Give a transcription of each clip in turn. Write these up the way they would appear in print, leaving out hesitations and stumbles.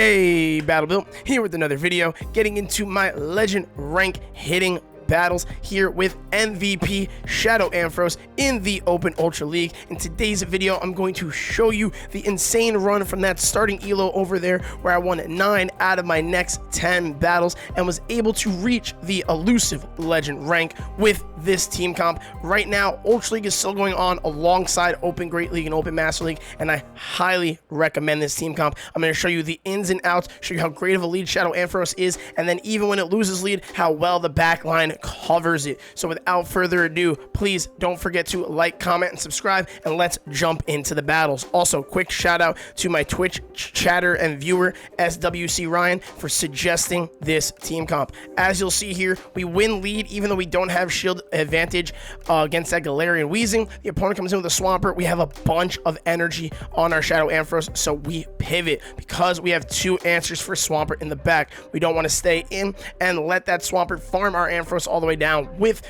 Hey, Battle Bill, here with another video, getting into my legend rank hitting battles here with MVP Shadow Ampharos in the Open Ultra League. In today's video, I'm going to show you the insane run from that starting elo over there where I won 9 out of my next 10 battles and was able to reach the elusive legend rank with this team comp. Right now, Ultra League is still going on alongside Open Great League and Open Master League, and I highly recommend this team comp. I'm going to show you the ins and outs, show you how great of a lead Shadow Ampharos is, and then even when it loses lead, how well the back line covers it. So without further ado, please don't forget to like, comment, and subscribe, and let's jump into the battles. Also, quick shout out to my Twitch chatter and viewer, SWC Ryan, for suggesting this team comp. As you'll see here, we win lead even though we don't have shield advantage against that Galarian Weezing. The opponent comes in with a Swampert. We have a bunch of energy on our Shadow Ampharos, so we pivot because we have 2 answers for Swampert in the back. We don't want to stay in and let that Swampert farm our Ampharos all the way down with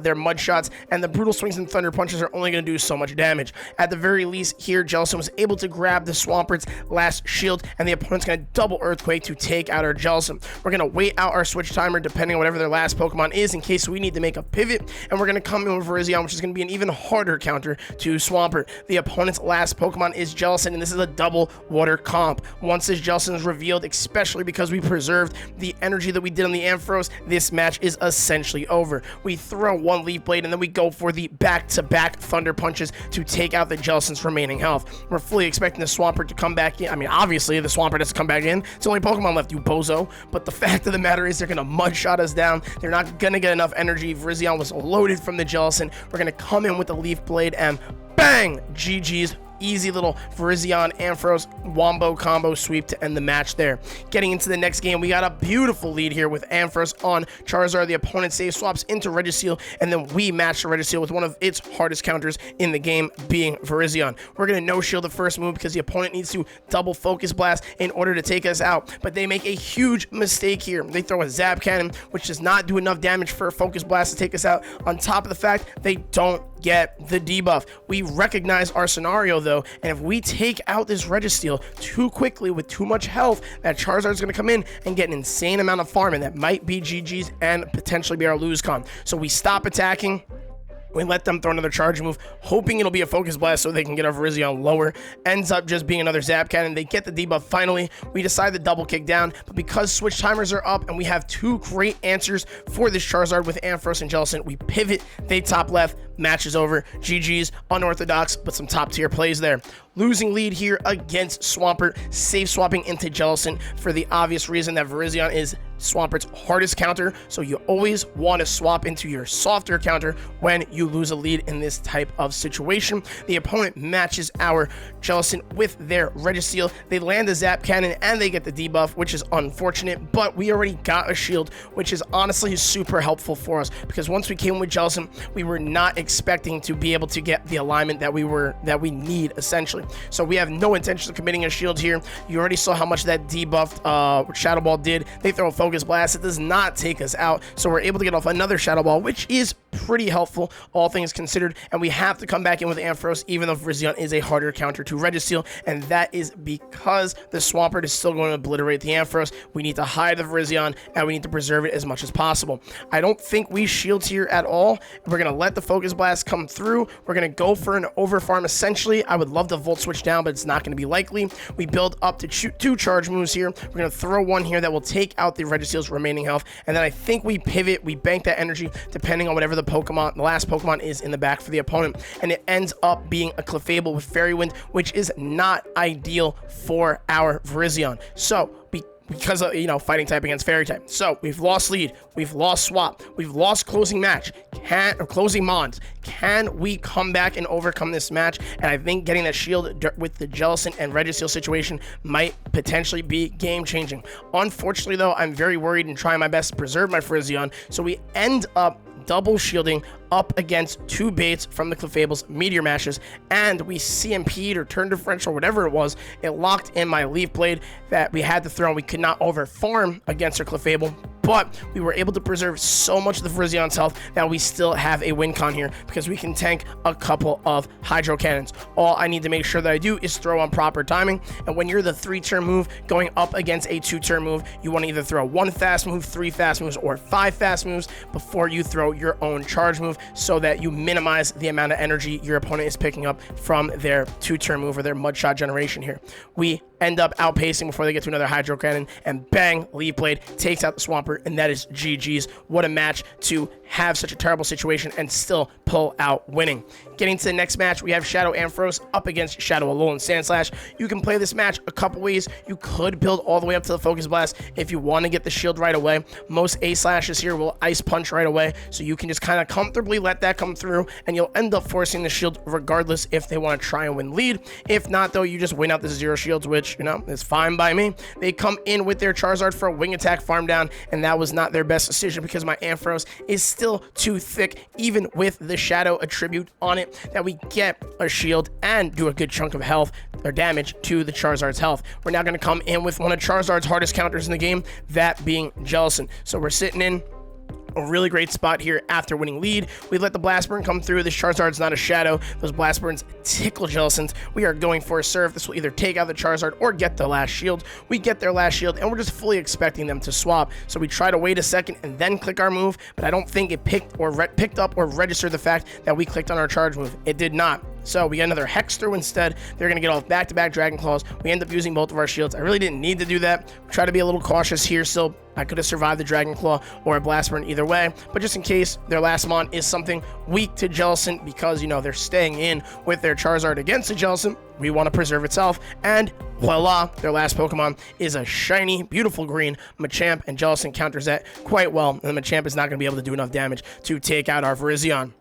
their mud shots, and the brutal swings and thunder punches are only going to do so much damage. At the very least here, Jellicent was able to grab the Swampert's last shield, and the opponent's going to double Earthquake to take out our Jellicent. We're going to wait out our switch timer depending on whatever their last Pokemon is in case we need to make a pivot, and we're going to come in with Virizion, which is going to be an even harder counter to Swampert. The opponent's last Pokemon is Jellicent, and this is a double water comp. Once this Jellicent is revealed, especially because we preserved the energy that we did on the Ampharos, this match is essentially over. We throw 1 Leaf Blade, and then we go for the back-to-back Thunder Punches to take out the Jellicent's remaining health. We're fully expecting the Swampert to come back in. I mean, obviously, the Swampert has to come back in. It's the only Pokemon left, you bozo. But the fact of the matter is they're going to mud-shot us down. They're not going to get enough energy. Virizion was loaded from the Jellicent. We're going to come in with the Leaf Blade, and bang! GG's. Easy little Virizion Ampharos wombo combo sweep to end the match there. Getting into the next game, we got a beautiful lead here with Ampharos on Charizard. The opponent save swaps into Registeel, and then we match the Registeel with one of its hardest counters in the game, being Virizion. We're going to no-shield the first move because the opponent needs to double Focus Blast in order to take us out, but they make a huge mistake here. They throw a Zap Cannon, which does not do enough damage for a Focus Blast to take us out, on top of the fact they don't get the debuff. We recognize our scenario though, and if we take out this Registeel too quickly with too much health, that Charizard's going to come in and get an insane amount of farm, and that might be GG's and potentially be our lose con. So we stop attacking. We let them throw another charge move, hoping it'll be a Focus Blast so they can get our Virizion lower. Ends up just being another Zap Cannon. They get the debuff finally. We decide to double kick down, but because switch timers are up and we have 2 great answers for this Charizard with Ampharos and Jellicent, we pivot. They top left. Match is over. GG's. Unorthodox, but some top tier plays there. Losing lead here against Swampert, safe swapping into Jellicent for the obvious reason that Virizion is Swampert's hardest counter, so you always want to swap into your softer counter when you lose a lead in this type of situation. The opponent matches our Jellicent with their Registeel. They land the Zap Cannon and they get the debuff, which is unfortunate, but we already got a shield, which is honestly super helpful for us because once we came with Jellicent, we were not expecting to be able to get the alignment that we need essentially. So we have no intention of committing a shield here. You already saw how much that debuffed Shadow Ball did. They throw a Focus Blast. It does not take us out, so we're able to get off another Shadow Ball, which is pretty helpful, all things considered, and we have to come back in with Ampharos, even though Virizion is a harder counter to Registeel, and that is because the Swampert is still going to obliterate the Ampharos. We need to hide the Virizion, and we need to preserve it as much as possible. I don't think we shield here at all. We're going to let the Focus Blast come through. We're going to go for an overfarm, essentially. I would love to Volt Switch down, but it's not going to be likely. We build up to 2 charge moves here. We're going to throw 1 here that will take out the Registeel's remaining health, and then I think we pivot. We bank that energy depending on whatever the last Pokemon is in the back for the opponent, and it ends up being a Clefable with Fairy Wind, which is not ideal for our Virizion. So because of, fighting type against fairy type. So we've lost lead, we've lost swap, we've lost closing match, closing mons. Can we come back and overcome this match? And I think getting that shield with the Jellicent and Registeel situation might potentially be game changing. Unfortunately though, I'm very worried and trying my best to preserve my Virizion, so we end up double shielding up against 2 baits from the Clefable's Meteor Mashes, and we CMP'd or turn differential, whatever it was. It locked in my Leaf Blade that we had to throw, and we could not overfarm against our Clefable. but we were able to preserve so much of the Virizion health that we still have a win con here because we can tank a couple of hydro cannons. All I need to make sure that I do is throw on proper timing, and when you're the 3-turn move going up against a 2-turn move, you want to either throw 1 fast move, 3 fast moves, or 5 fast moves before you throw your own charge move so that you minimize the amount of energy your opponent is picking up from their 2-turn move or their mud shot generation here. We end up outpacing before they get to another hydro cannon, and bang, Leaf Blade takes out the Swampert, and that is GG's. What a match to have such a terrible situation and still pull out winning. Getting to the next match, we have Shadow Ampharos up against Shadow Alolan Sandslash. You can play this match a couple ways. You could build all the way up to the Focus Blast if you want to get the shield right away. Most A-Slashes here will Ice Punch right away, so you can just kind of comfortably let that come through, and you'll end up forcing the shield regardless if they want to try and win lead. If not, though, you just win out the 0 shields, which, you know, is fine by me. They come in with their Charizard for a Wing Attack farm down, and that was not their best decision because my Ampharos is still too thick, even with the Shadow attribute on it, that we get a shield and do a good chunk of health or damage to the Charizard's health. We're now going to come in with one of Charizard's hardest counters in the game, that being Jellicent. So we're sitting in a really great spot here after winning lead. We let the Blast Burn come through. This Charizard's not a Shadow. Those Blast Burns tickle Jellicent. We are going for a serve. This will either take out the Charizard or get the last shield. We get their last shield, and we're just fully expecting them to swap. So we try to wait a second and then click our move, but I don't think it picked up or registered the fact that we clicked on our charge move. It did not. So we get another Hex through instead. They're going to get off back-to-back Dragon Claws. We end up using both of our shields. I really didn't need to do that. Try to be a little cautious here. Still, I could have survived the Dragon Claw or a Blast Burn either way. But just in case their last mon is something weak to Jellicent because, you know, they're staying in with their Charizard against the Jellicent, we want to preserve itself. And voila, their last Pokemon is a shiny, beautiful green Machamp, and Jellicent counters that quite well. And the Machamp is not going to be able to do enough damage to take out our Virizion.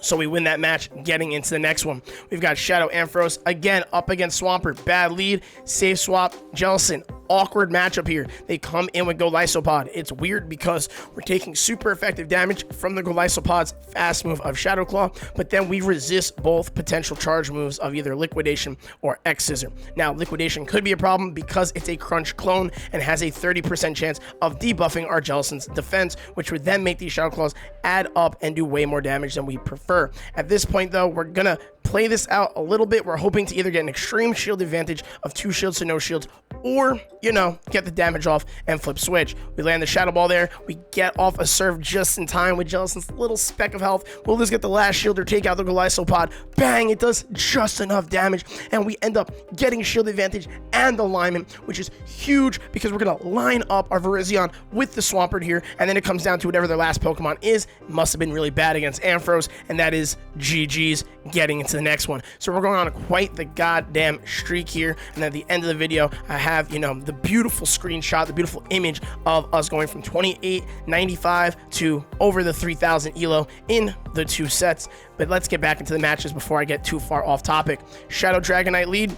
So we win that match, getting into the next one. We've got Shadow Ampharos again up against Swampert. Bad lead, safe swap, Jellicent. Awkward matchup here. They come in with Golisopod. It's weird because we're taking super effective damage from the Golisopod's fast move of Shadow Claw, but then we resist both potential charge moves of either Liquidation or X-Scissor. Now, Liquidation could be a problem because it's a Crunch clone and has a 30% chance of debuffing our Jellicent's defense, which would then make these Shadow Claws add up and do way more damage than we prefer. At this point, though, we're gonna play this out a little bit. We're hoping to either get an extreme shield advantage of 2 shields to no shields, or, you know, get the damage off and flip switch. We land the Shadow Ball there. We get off a serve just in time with Jellicent's little speck of health. We'll just get the last shield or take out the Golisopod. Bang! It does just enough damage, and we end up getting shield advantage and alignment, which is huge because we're going to line up our Virizion with the Swampert here, and then it comes down to whatever their last Pokemon is. Must have been really bad against Ampharos, and that is GG's, getting into the next one. So we're going on quite the goddamn streak here, and at the end of the video, I have, you know, the beautiful screenshot, the beautiful image of us going from 28.95 to over the 3,000 elo in the 2 sets. But let's get back into the matches before I get too far off topic. Shadow Dragonite lead.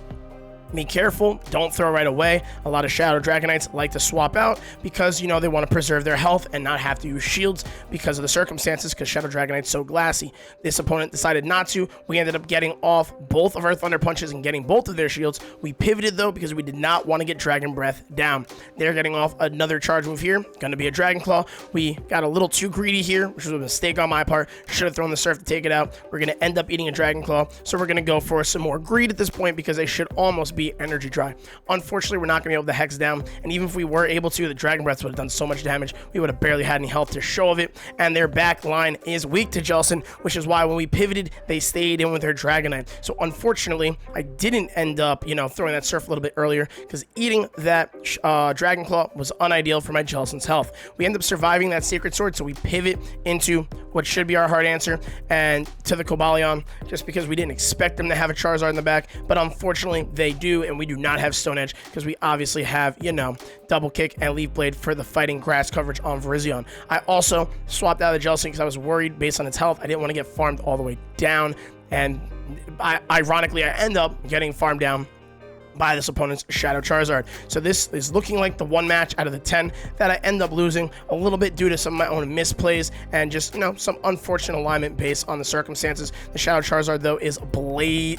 Be careful, don't throw right away. A lot of Shadow Dragonites like to swap out because, you know, they want to preserve their health and not have to use shields because of the circumstances, because Shadow Dragonite's so glassy. This opponent decided not to. We ended up getting off both of our Thunder Punches and getting both of their shields. We pivoted, though, because we did not want to get Dragon Breath down. They're getting off another charge move here. Going to be a Dragon Claw. We got a little too greedy here, which was a mistake on my part. Should have thrown the Surf to take it out. We're going to end up eating a Dragon Claw, so we're going to go for some more greed at this point because they should almost be energy dry. Unfortunately, we're not going to be able to Hex down, and even if we were able to, the Dragon Breath would have done so much damage, we would have barely had any health to show of it, and their back line is weak to Jellicent, which is why when we pivoted, they stayed in with their Dragonite. So unfortunately, I didn't end up, you know, throwing that Surf a little bit earlier, because eating that Dragon Claw was unideal for my Jellicent's health. We end up surviving that Sacred Sword, so we pivot into what should be our hard answer, and to the Cobalion, just because we didn't expect them to have a Charizard in the back, but unfortunately, they do, and we do not have Stone Edge because we obviously have, you know, Double Kick and Leaf Blade for the fighting grass coverage on Virizion. I also swapped out of the Jellicent because I was worried based on its health. I didn't want to get farmed all the way down, and ironically, I end up getting farmed down by this opponent's Shadow Charizard. So this is looking like the one match out of the 10 that I end up losing a little bit due to some of my own misplays and just, some unfortunate alignment based on the circumstances. The Shadow Charizard, though, is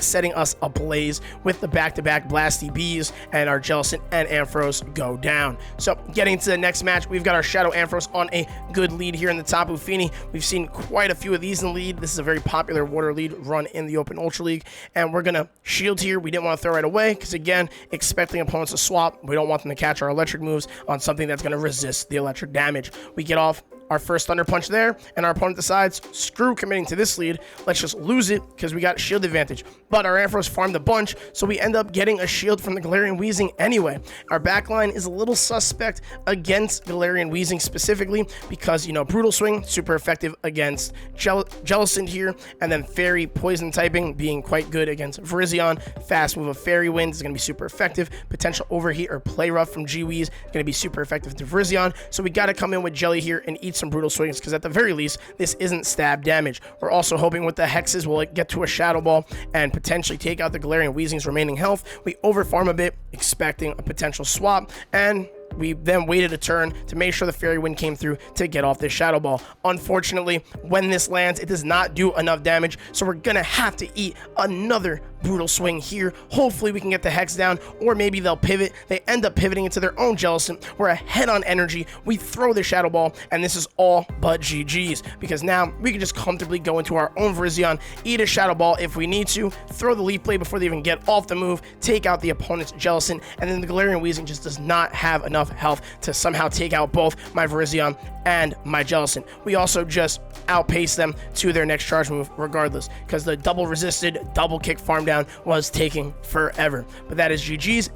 setting us ablaze with the back-to-back Blasty Bees, and our Jellicent and Ampharos go down. So getting to the next match, we've got our Shadow Ampharos on a good lead here in the Tapu Fini. We've seen quite a few of these in the lead. This is a very popular water lead run in the Open Ultra League, and we're going to shield here. We didn't want to throw right away because, again, expecting opponents to swap. We don't want them to catch our electric moves on something that's going to resist the electric damage. We get off our first Thunder Punch there, and our opponent decides, screw committing to this lead, let's just lose it because we got shield advantage. But our Ampharos farmed a bunch, so we end up getting a shield from the Galarian Weezing anyway. Our backline is a little suspect against Galarian Weezing specifically because, Brutal Swing, super effective against Jellicent here, and then Fairy Poison typing being quite good against Virizion. Fast move of Fairy Wind is going to be super effective. Potential Overheat or Play Rough from G-Weez is going to be super effective to Virizion, so we got to come in with Jelly here and eat some Brutal Swings because at the very least, this isn't stab damage. We're also hoping with the Hexes we'll get to a Shadow Ball and potentially take out the Galarian Weezing's remaining health. We overfarm a bit, expecting a potential swap, and we then waited a turn to make sure the Fairy Wind came through to get off this Shadow Ball. Unfortunately, when this lands, it does not do enough damage, so we're gonna have to eat another Brutal Swing here. Hopefully we can get the Hex down, or maybe they'll pivot. They end up pivoting into their own Jellicent. We're ahead on energy. We throw the Shadow Ball, and this is all but GG's, because now we can just comfortably go into our own Virizion, eat a Shadow Ball if we need to, throw the Leaf Blade before they even get off the move, take out the opponent's Jellicent, and then the Galarian Weezing just does not have enough health to somehow take out both my Virizion and my Jellicent. We also just outpace them to their next charge move regardless, because the double resisted, double kick farm down was taking forever. But that is GG's.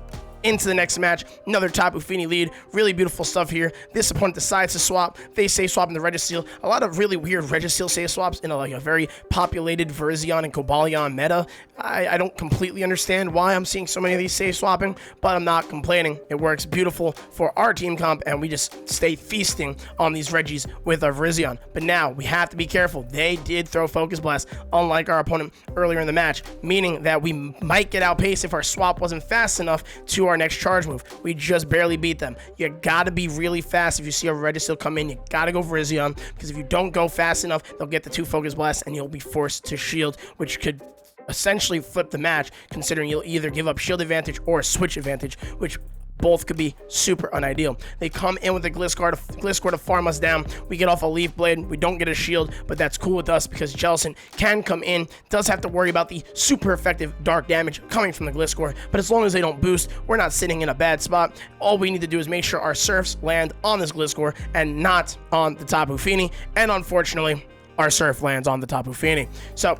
Into the next match, another Tapu Fini lead. Really beautiful stuff here. This opponent decides to swap. They save swap in the Registeel. A lot of really weird Registeel save swaps in a very populated Virizion and Cobalion meta. I don't completely understand why I'm seeing so many of these save swapping, but I'm not complaining. It works beautiful for our team comp, and we just stay feasting on these Regis with our Virizion. But now we have to be careful. They did throw Focus Blast, unlike our opponent earlier in the match, meaning that we might get outpaced if our swap wasn't fast enough to our next charge move. We just barely beat them. You gotta be really fast. If you see a Registeel come in, you gotta go Virizion, because if you don't go fast enough, they'll get the 2 Focus Blasts and you'll be forced to shield, which could essentially flip the match, considering you'll either give up shield advantage or switch advantage, which both could be super unideal. They come in with a Gliscor to farm us down. We get off a Leaf Blade. We don't get a shield, but that's cool with us because Jellicent can come in. Does have to worry about the super effective dark damage coming from the Gliscor, but as long as they don't boost, we're not sitting in a bad spot. All we need to do is make sure our Surfs land on this Gliscor and not on the Tapu Fini, and unfortunately, our Surf lands on the Tapu Fini. So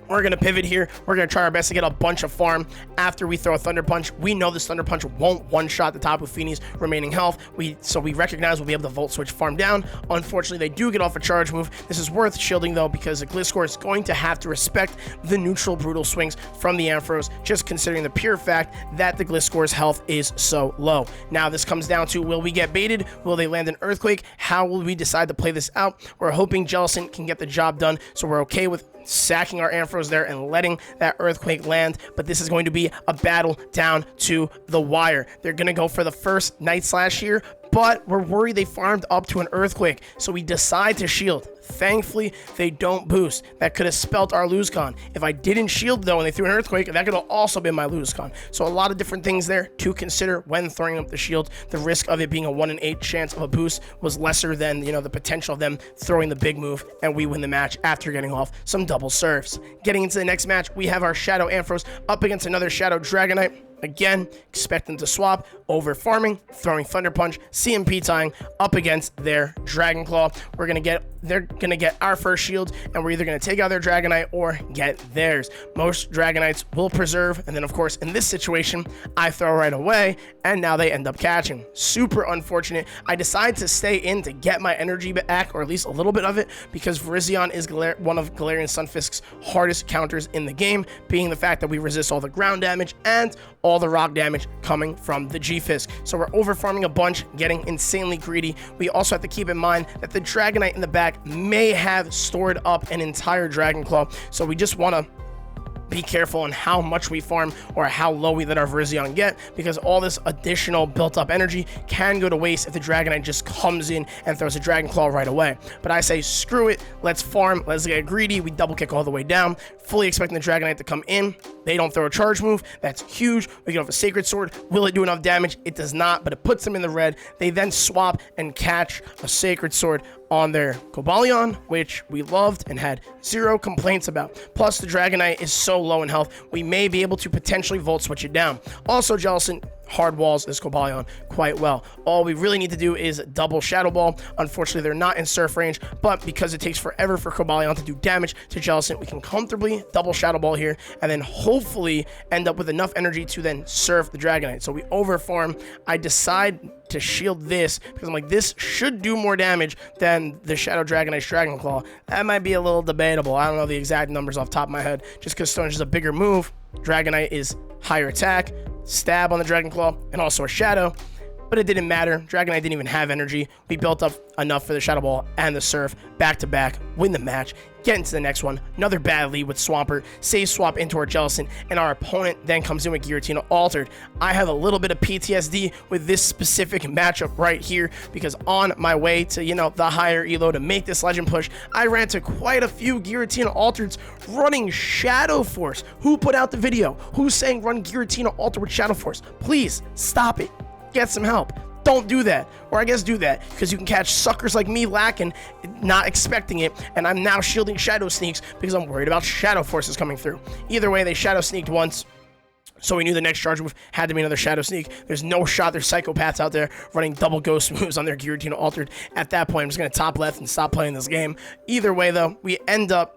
we're going to pivot here. We're going to try our best to get a bunch of farm after we throw a Thunder Punch. We know this Thunder Punch won't one-shot the Tapu Fini's remaining health. So we recognize we'll be able to Volt Switch farm down. Unfortunately, they do get off a charge move. This is worth shielding, though, because the Gliscor is going to have to respect the neutral Brutal Swings from the Ampharos, just considering the pure fact that the Gliscor's health is so low. Now, this comes down to, will we get baited? Will they land an Earthquake? How will we decide to play this out? We're hoping Jellicent can get the job done, so we're okay with sacking our Ampharos there and letting that Earthquake land, but this is going to be a battle down to the wire. They're going to go for the first Night Slash here, but we're worried they farmed up to an Earthquake, so we decide to shield. Thankfully, they don't boost. That could have spelt our lose con. If I didn't shield, though, and they threw an Earthquake, that could have also been my lose con. So a lot of different things there to consider when throwing up the shield. The risk of it being a 1 in 8 chance of a boost was lesser than, the potential of them throwing the big move, and we win the match after getting off some double serves. Getting into the next match, we have our Shadow Ampharos up against another Shadow Dragonite. Again, expect them to swap, over farming, throwing Thunder Punch, CMP tying up against their Dragon Claw. They're gonna get our first shield, and we're either gonna take out their Dragonite or get theirs. Most Dragonites will preserve, and then of course in this situation, I throw right away, and now they end up catching. Super unfortunate. I decide to stay in to get my energy back, or at least a little bit of it, because Virizion is one of Galarian Sunfisk's hardest counters in the game, being the fact that we resist all the ground damage and all the rock damage coming from the G-Fisk. So we're over farming a bunch, getting insanely greedy. We also have to keep in mind that the Dragonite in the back may have stored up an entire Dragon Claw, so we just want to be careful on how much we farm or how low we let our Virizion get, because all this additional built up energy can go to waste if the Dragonite just comes in and throws a Dragon Claw right away. But I say screw it, let's farm, let's get greedy. We double kick all the way down, fully expecting the Dragonite to come in. They don't throw a charge move, that's huge. We get off a Sacred Sword. Will it do enough damage? It does not, but it puts them in the red. They then swap and catch a Sacred Sword on their Cobalion, which we loved and had zero complaints about. Plus, the Dragonite is so low in health, we may be able to potentially Volt Switch it down. Also, Jellicent hard walls this Cobalion quite well. All we really need to do is double Shadow Ball. Unfortunately, they're not in Surf range, but because it takes forever for Cobalion to do damage to Jellicent, we can comfortably double Shadow Ball here, and then hopefully end up with enough energy to then Surf the Dragonite. So we overfarm. I decide to shield this because I'm like, this should do more damage than the Shadow Dragonite's Dragon Claw. That might be a little debatable. I don't know the exact numbers off the top of my head, just because Stone is a bigger move. Dragonite is higher attack, stab on the Dragon Claw, and also a Shadow. But it didn't matter. Dragonite didn't even have energy. We built up enough for the Shadow Ball and the Surf back to back, win the match, get into the next one. Another bad lead with Swampert, save swap into our Jellicent, and our opponent then comes in with Giratina Altered. I have a little bit of PTSD with this specific matchup right here, because on my way to, the higher elo to make this legend push, I ran to quite a few Giratina Altereds running Shadow Force. Who put out the video? Who's saying run Giratina Alter with Shadow Force? Please stop it. Get some help. Don't do that. Or I guess do that, because you can catch suckers like me lacking, not expecting it, and I'm now shielding Shadow Sneaks because I'm worried about Shadow Forces coming through. Either way, they Shadow Sneaked once, so we knew the next charge move had to be another Shadow Sneak. There's no shot there's psychopaths out there running double Ghost moves on their Giratina Altered. At that point, I'm just going to top left and stop playing this game. Either way, though, we end up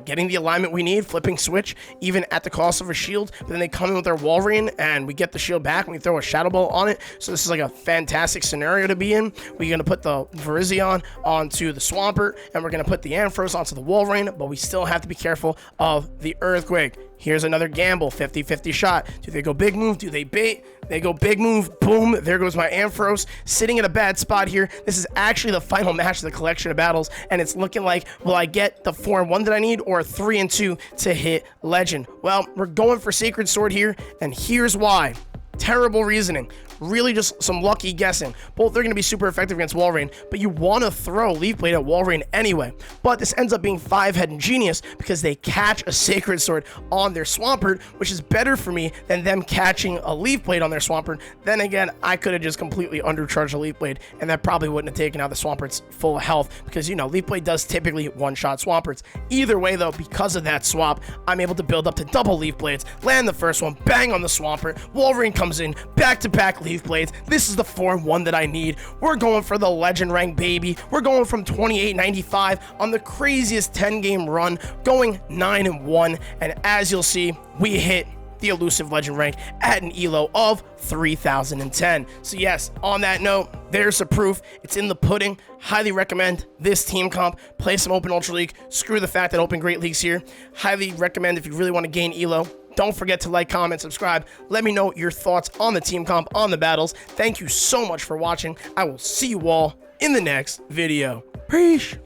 getting the alignment we need, flipping switch, even at the cost of a shield. But then they come in with their Walrein, and we get the shield back, and we throw a Shadow Ball on it. So this is like a fantastic scenario to be in. We're going to put the Virizion onto the Swampert, and we're going to put the Ampharos onto the Walrein, but we still have to be careful of the Earthquake. Here's another gamble, 50-50 shot. Do they go big move? Do they bait? They go big move. Boom. There goes my Ampharos, sitting in a bad spot here. This is actually the final match of the collection of battles, and it's looking like, will I get the 4-1 that I need, or a 3-2 to hit Legend? Well, we're going for Sacred Sword here, and here's why. Terrible reasoning. Really just some lucky guessing. Both are going to be super effective against Walrein, but you want to throw Leaf Blade at Walrein anyway. But this ends up being 5-head ingenious because they catch a Sacred Sword on their Swampert, which is better for me than them catching a Leaf Blade on their Swampert. Then again, I could have just completely undercharged a Leaf Blade, and that probably wouldn't have taken out the Swampert's full health, because, Leaf Blade does typically one-shot Swamperts. Either way, though, because of that swap, I'm able to build up to double Leaf Blades, land the first one, bang on the Swampert, Walrein comes in, back-to-back Leaf Blades. This is the 4-1 that I need. We're going for the legend rank, baby. We're going from 28.95 on the craziest 10-game run, going 9-1, and as you'll see, we hit the elusive legend rank at an elo of 3010. So yes, on that note, there's the proof. It's in the pudding. Highly recommend this team comp. Play some Open Ultra League. Screw the fact that Open Great League's here. Highly recommend if you really want to gain elo. Don't forget to like, comment, subscribe. Let me know your thoughts on the team comp, on the battles. Thank you so much for watching. I will see you all in the next video. Peace.